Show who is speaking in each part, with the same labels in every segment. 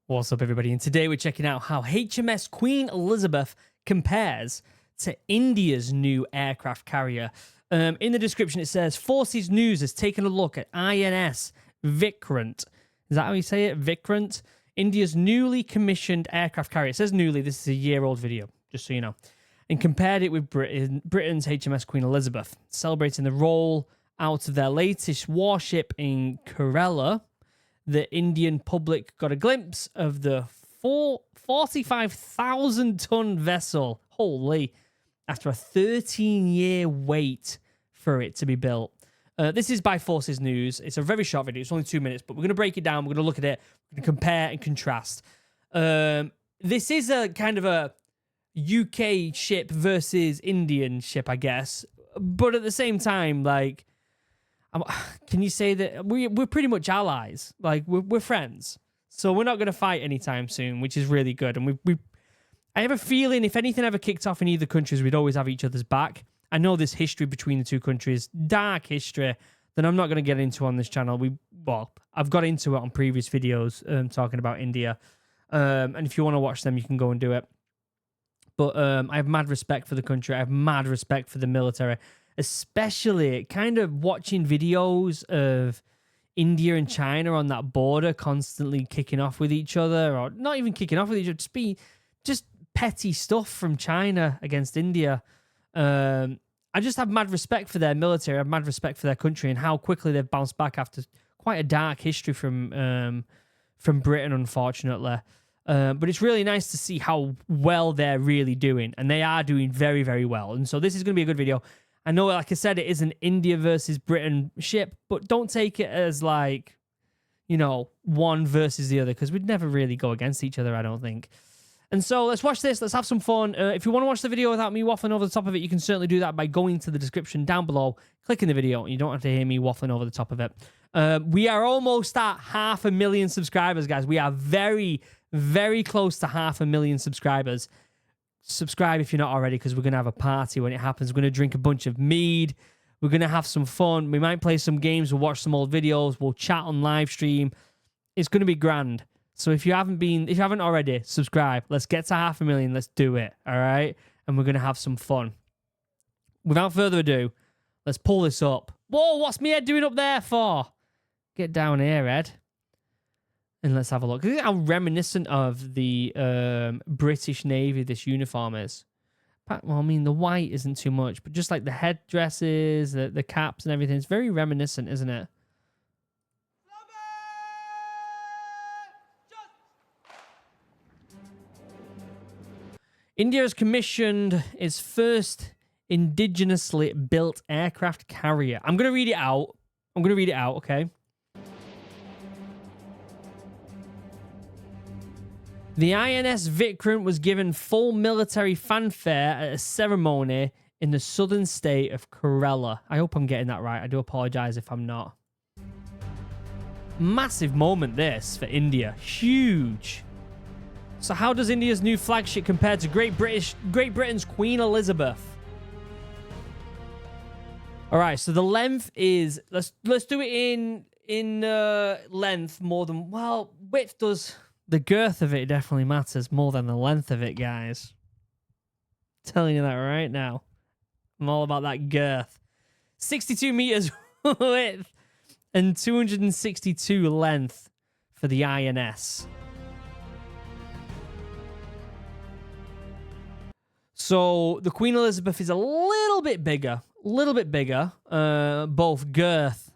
Speaker 1: What's up, everybody? And today we're checking out how HMS Queen Elizabeth compares to India's new aircraft carrier. In the description, it says, Forces News has taken a look at INS Vikrant. Is that how you say it? Vikrant? India's newly commissioned aircraft carrier. It says newly. This is a year-old video, just so you know. And compared it with Britain's HMS Queen Elizabeth, celebrating the roll out of their latest warship in Kerala. The Indian public got a glimpse of the 45,000-ton vessel, holy, after a 13-year wait for it to be built. This is by Forces News. It's a very short video. It's only 2 minutes, but we're going to break it down. We're going to look at it. We're going to compare and contrast. This is a kind of a UK ship versus Indian ship, I guess. But at the same time, like, can you say that we're pretty much allies? Like, we're friends, so we're not going to fight anytime soon, which is really good. And I have a feeling if anything ever kicked off in either countries, we'd always have each other's back. I know there's history between the two countries, dark history that I'm not going to get into on this channel. I've got into it on previous videos talking about India, and if you want to watch them, you can go and do it. But I have mad respect for the country. I have mad respect for the military. Especially kind of watching videos of India and China on that border constantly kicking off with each other, or not even kicking off with each other, just petty stuff from China against India. I just have mad respect for their military. I have mad respect for their country and how quickly they've bounced back after quite a dark history from Britain, unfortunately. But it's really nice to see how well they're really doing, and they are doing very, very well. And so this is going to be a good video. I know, like I said, it is an India versus Britain ship, but don't take it as like, you know, one versus the other, because we'd never really go against each other, I don't think. And so let's watch this. Let's have some fun. If you want to watch the video without me waffling over the top of it, you can certainly do that by going to the description down below, clicking the video, and you don't have to hear me waffling over the top of it. We are almost at 500,000 subscribers, guys. We are very, very close to 500,000 subscribers. Subscribe if you're not already, because we're going to have a party when it happens. We're going to drink a bunch of mead. We're going to have some fun. We might play some games. We'll watch some old videos. We'll chat on live stream. It's going to be grand. So if you haven't already, subscribe. Let's get to 500,000. Let's do it. All right. And we're going to have some fun. Without further ado, let's pull this up. Whoa, what's me head doing up there for? Get down here, Ed. And let's have a look. Look at how reminiscent of the British Navy this uniform is. Well, I mean, the white isn't too much, but just like the headdresses, the caps and everything, it's very reminiscent, isn't it? India has commissioned its first indigenously built aircraft carrier. I'm going to read it out. Okay? The INS Vikrant was given full military fanfare at a ceremony in the southern state of Kerala. I hope I'm getting that right. I do apologize if I'm not. Massive moment this for India. Huge. So how does India's new flagship compare to Great Britain's Queen Elizabeth? All right, so the length is, let's do it in length more than, well, width does. The girth of it definitely matters more than the length of it, guys. I'm telling you that right now. I'm all about that girth. 62 meters width and 262 length for the INS. So the Queen Elizabeth is a little bit bigger, both girth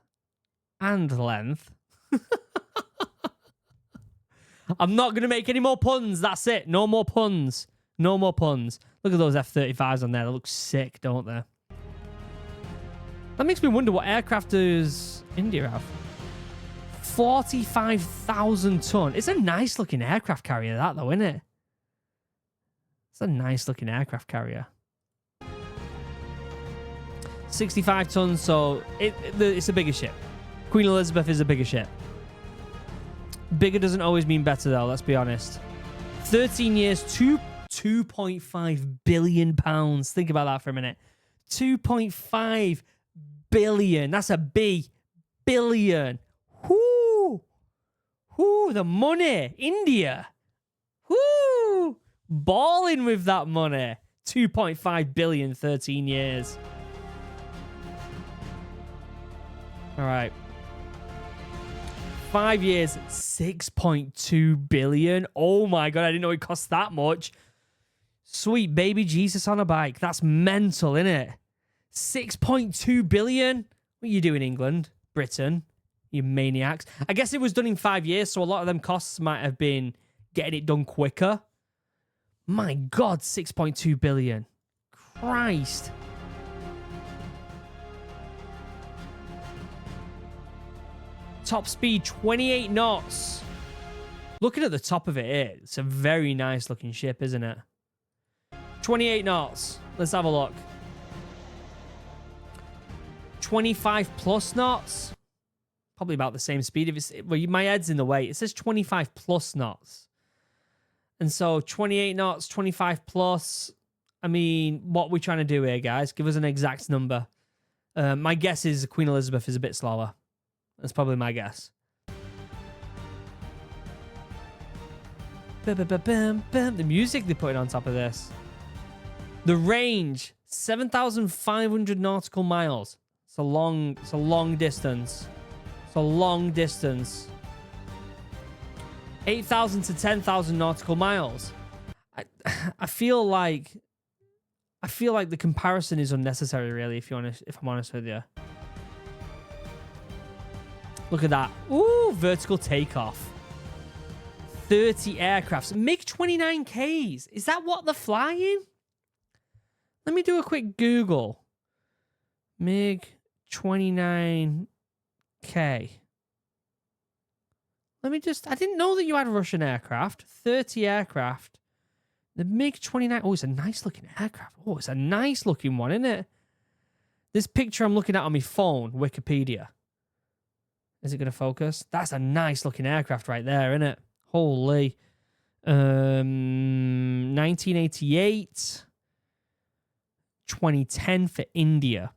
Speaker 1: and length. I'm not going to make any more puns. That's it. No more puns. No more puns. Look at those F-35s on there. They look sick, don't they? That makes me wonder what aircraft does India have. 45,000 ton. It's a nice looking aircraft carrier, that though, isn't it? It's a nice looking aircraft carrier. 65 tons, so it's a bigger ship. Queen Elizabeth is a bigger ship. Bigger doesn't always mean better, though, let's be honest. 13 years, 2.5 billion pounds. Think about that for a minute. 2.5 billion. That's a B. Billion. Whoo! Whoo, the money. India. Whoo. Balling with that money. 2.5 billion, 13 years. All right. 5 years, 6.2 billion. Oh my God, I didn't know it cost that much. Sweet baby Jesus on a bike. That's mental, isn't it? 6.2 billion. What are you doing, England? Britain? You maniacs. I guess it was done in 5 years, so a lot of them costs might have been getting it done quicker. My God, 6.2 billion. Christ. Top speed, 28 knots. Looking at the top of it, it's a very nice looking ship, isn't it? 28 knots. Let's have a look. 25 plus knots. Probably about the same speed. If it's, well, my head's in the way. It says 25 plus knots. And so 28 knots, 25 plus. I mean, what are we trying to do here, guys? Give us an exact number. My guess is Queen Elizabeth is a bit slower. That's probably my guess. The music they put on top of this. The range, 7,500 nautical miles. It's a long distance. It's a long distance. 8,000 to 10,000 nautical miles. I feel like the comparison is unnecessary, really, if I'm honest with you. Look at that. Ooh, vertical takeoff. 30 aircrafts. MiG-29Ks. Is that what they're flying? Let me do a quick Google. MiG-29K. Let me just... I didn't know that you had Russian aircraft. 30 aircraft. The MiG-29... Oh, it's a nice looking aircraft. Oh, it's a nice looking one, isn't it? This picture I'm looking at on my phone, Wikipedia. Is it going to focus? That's a nice looking aircraft right there, isn't it? Holy. 1988. 2010 for India.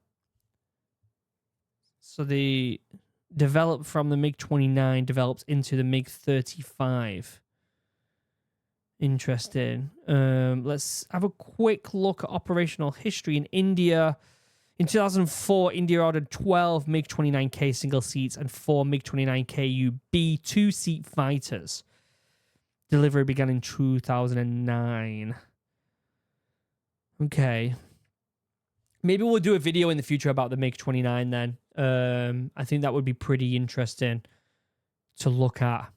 Speaker 1: So the developed from the MiG-29, developed into the MiG-35. Interesting. Let's have a quick look at operational history in India. In 2004, India ordered 12 MiG-29K single seats and 4 MiG-29KU B 2-seat fighters. Delivery began in 2009. Okay. Maybe we'll do a video in the future about the MiG-29 then. I think that would be pretty interesting to look at.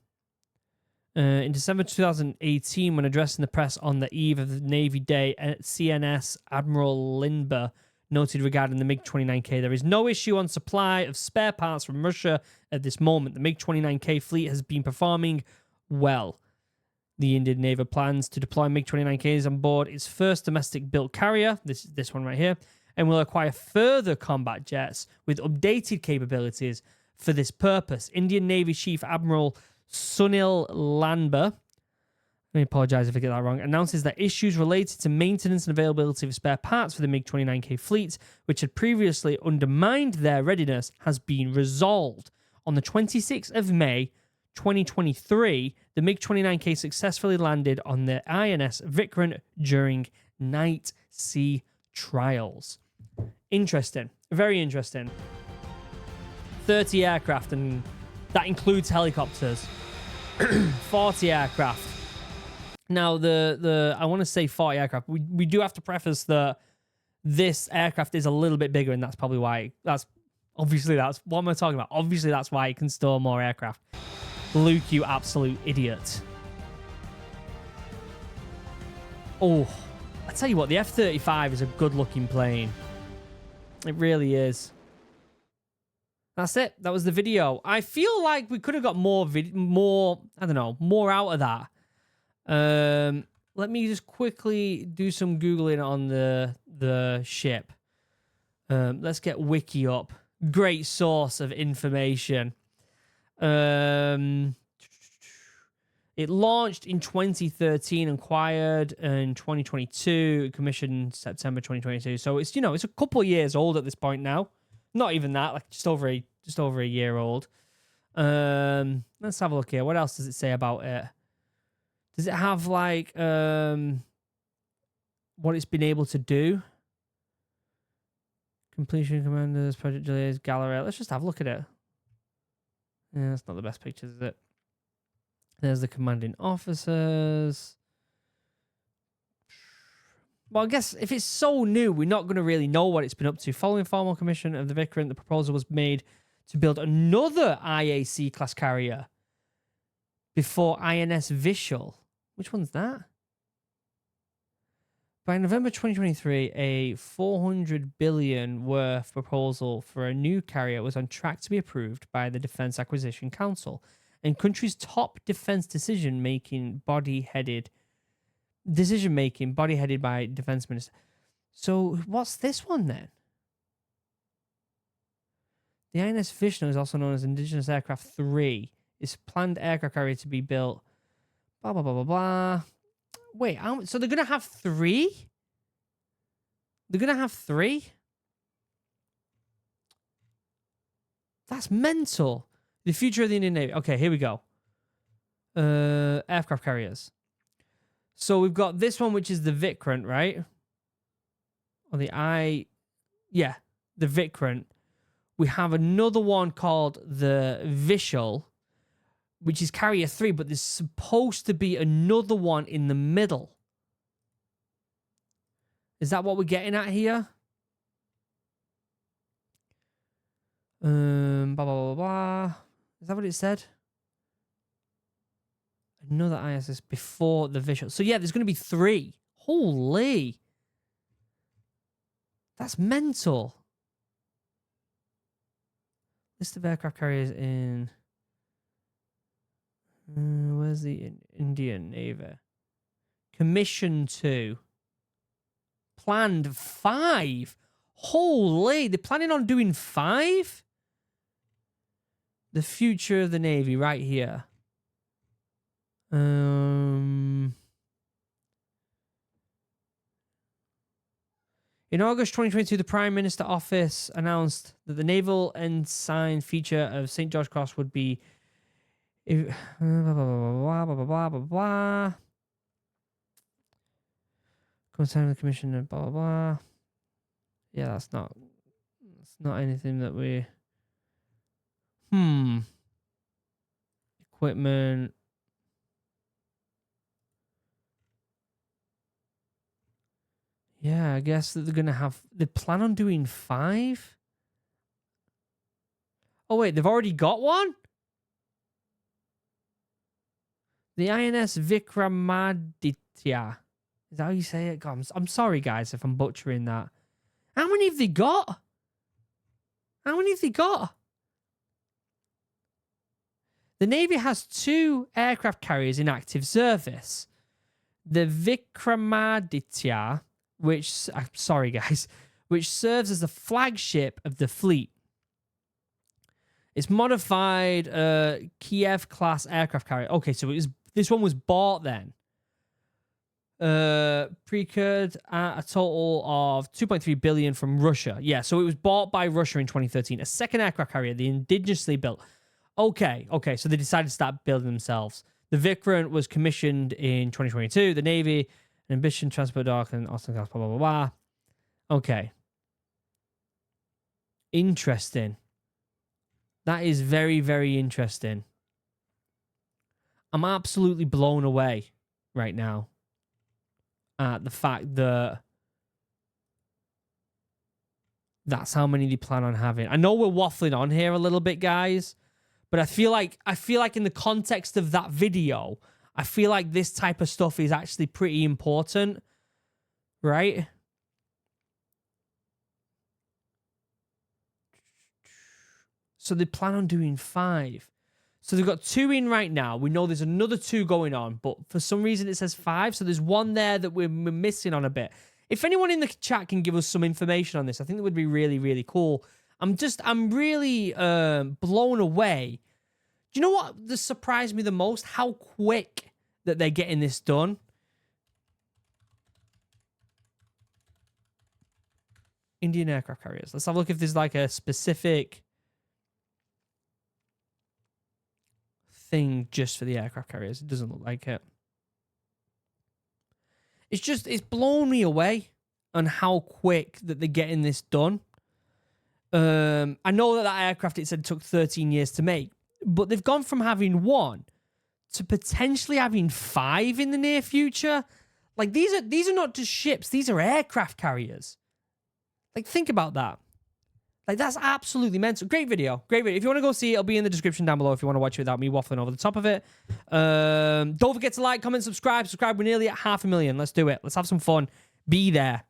Speaker 1: In December 2018, when addressing the press on the eve of the Navy Day, CNS Admiral Lindber noted regarding the MiG-29K, there is no issue on supply of spare parts from Russia at this moment. The MiG-29K fleet has been performing well. The Indian Navy plans to deploy MiG-29Ks on board its first domestic-built carrier, this one right here, and will acquire further combat jets with updated capabilities for this purpose. Indian Navy Chief Admiral Sunil Lanber, I apologize if I get that wrong, announces that issues related to maintenance and availability of spare parts for the MiG-29K fleet, which had previously undermined their readiness, has been resolved. On the 26th of May, 2023, the MiG-29K successfully landed on the INS Vikrant during night sea trials. Interesting. Very interesting. 30 aircraft, and that includes helicopters. 40 aircraft. Now, I want to say 40 aircraft. We do have to preface that this aircraft is a little bit bigger, and that's probably why. That's what am I talking about? Obviously, that's why it can store more aircraft. Luke, you absolute idiot. Oh, I tell you what, the F-35 is a good-looking plane. It really is. That's it. That was the video. I feel like we could have got more, I don't know, more out of that. Let me just quickly do some Googling on the ship. Let's get Wiki up. Great source of information. It launched in 2013, acquired in 2022, commissioned September 2022. So it's, it's a couple of years old at this point now. Not even that, like just over a year old. Let's have a look here. What else does it say about it? Does it have like what it's been able to do? Completion commanders, project delays, gallery. Let's just have a look at it. Yeah, that's not the best pictures, is it? There's the commanding officers. Well, I guess if it's so new, we're not going to really know what it's been up to. Following formal commission of the Vikrant, the proposal was made to build another IAC class carrier before INS Vishal. Which one's that? By November 2023, a 400 billion worth proposal for a new carrier was on track to be approved by the Defence Acquisition Council and country's top defence decision-making body headed by Defence Minister. So what's this one then? The INS Vishnu is also known as Indigenous Aircraft 3. It's a planned aircraft carrier to be built. Blah, blah, blah, blah, blah. Wait, so they're going to have 3? They're going to have 3? That's mental. The future of the Indian Navy. Okay, here we go. Aircraft carriers. So we've got this one, which is the Vikrant, right? Or the Vikrant. We have another one called the Vishal, which is carrier 3, but there's supposed to be another one in the middle. Is that what we're getting at here? Blah, blah, blah, blah. Is that what it said? Another ISS before the Vishal. So yeah, there's going to be 3. Holy. That's mental. List of aircraft carriers in... where's the Indian Navy? Commission 2. Planned 5. Holy, they're planning on doing 5? The future of the Navy right here. In August 2022, the Prime Minister office announced that the naval ensign feature of St. George Cross would be blah, blah, blah, blah, blah, blah, blah. Concerning the commission, blah, blah, blah. Yeah, that's not anything that we... Equipment. Yeah, I guess that they're going to have... They plan on doing 5? Oh, wait, they've already got one? The INS Vikramaditya. Is that how you say it? God, I'm sorry, guys, if I'm butchering that. How many have they got? How many have they got? The Navy has 2 aircraft carriers in active service. The Vikramaditya, which serves as the flagship of the fleet. It's modified Kiev-class aircraft carrier. Okay, so this one was bought then. Procured at a total of 2.3 billion from Russia. Yeah, so it was bought by Russia in 2013. A second aircraft carrier, the indigenously built. Okay, so they decided to start building themselves. The Vikrant was commissioned in 2022. The Navy, an ambition, transport dock, and Austin class, blah, blah, blah, blah. Okay. Interesting. That is very, very interesting. I'm absolutely blown away right now at the fact that that's how many they plan on having. I know we're waffling on here a little bit, guys, but I feel like in the context of that video, I feel like this type of stuff is actually pretty important, right? So they plan on doing 5. So they've got 2 in right now. We know there's another 2 going on, but for some reason it says 5. So there's one there that we're missing on a bit. If anyone in the chat can give us some information on this, I think that would be really, really cool. I'm really blown away. Do you know what surprised me the most? How quick that they're getting this done. Indian aircraft carriers. Let's have a look if there's like a specific... thing just for the aircraft carriers. It doesn't look like it. It's blown me away on how quick that they're getting this done. I know that aircraft, it said, took 13 years to make, but they've gone from having 1 to potentially having 5 in the near future. Like, these are not just ships, these are aircraft carriers. Like, think about that. Like, that's absolutely mental. Great video. Great video. If you want to go see it, it'll be in the description down below if you want to watch it without me waffling over the top of it. Don't forget to like, comment, subscribe. We're nearly at 500,000. Let's do it. Let's have some fun. Be there.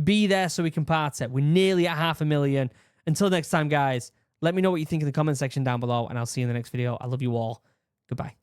Speaker 1: Be there so we can party. We're nearly at 500,000. Until next time, guys, let me know what you think in the comment section down below, and I'll see you in the next video. I love you all. Goodbye.